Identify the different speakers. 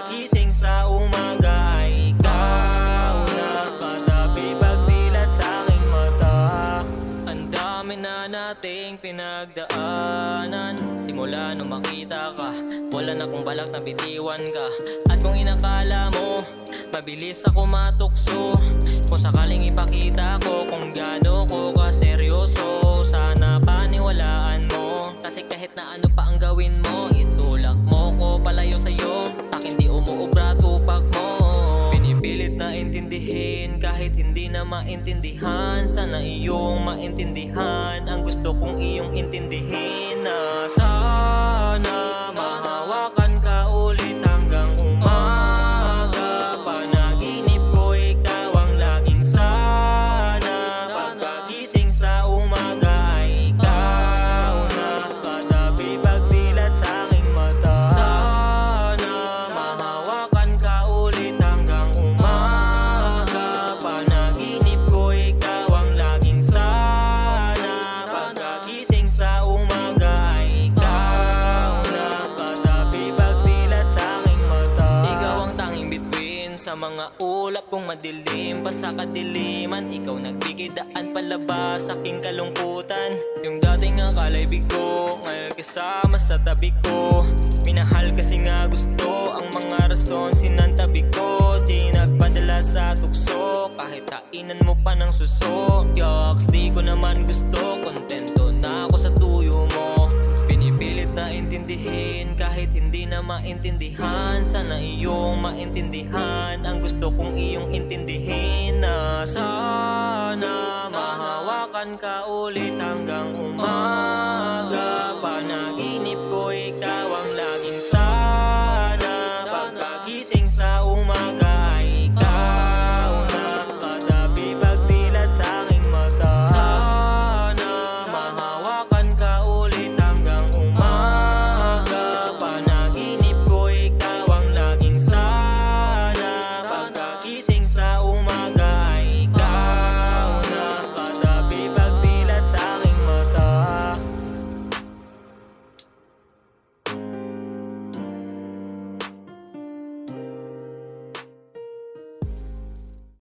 Speaker 1: pagkagising sa umaga ay ikaw na katabi pagdilat sa aking mata. Ang dami na nating pinagdaanan, simula nung makita ka, wala na kong balak na bitiwan ka. At kung inakala mo mabilis ako matukso, kung sakaling ipakita ko kung gaano ko kaseryoso, sana paniwalaan mo. Kasi kahit na ano pa ang gawin mo, itulak mo ko palayo sa'yo, akin di umuubra tupak mo. Pinipilit na intindihin kahit hindi na maintindihan, sana iyong maintindihan ang gusto kong iyong intindihin. Na sana mahawakan ka ulit hanggang umaga, panaginip ko ikaw ang laging sana. Pagkagising sa umaga ay ikaw na katabi pagdilat sa aking mata. Sana mahawakan ka ulit hanggang umaga, panaginip ko ikaw ang laging sana. Pagkagising sa umaga ay ikaw na katabi pagdilat sa aking mata. Ikaw ang tanging bituin sa mga ulap kong madilim, basa kadiliman. Ikaw nagbigay daan palabas sa aking kalungkutan. Yung dating akala'y bigo, ngayon kasama sa tabi ko. Minahal kasi nga gusto, ang mga rason sinantabi ko. Di nagpadala sa tukso, kahit kainan mo pa ng suso. Yoks, di ko naman gusto, kontento na ako sa tuyo mo. Pinipilit na intindihin kahit hindi na maintindihan, sana iyong maintindihan ang gusto kong iyong intindihin. Na sana mahawakan ka ulit hanggang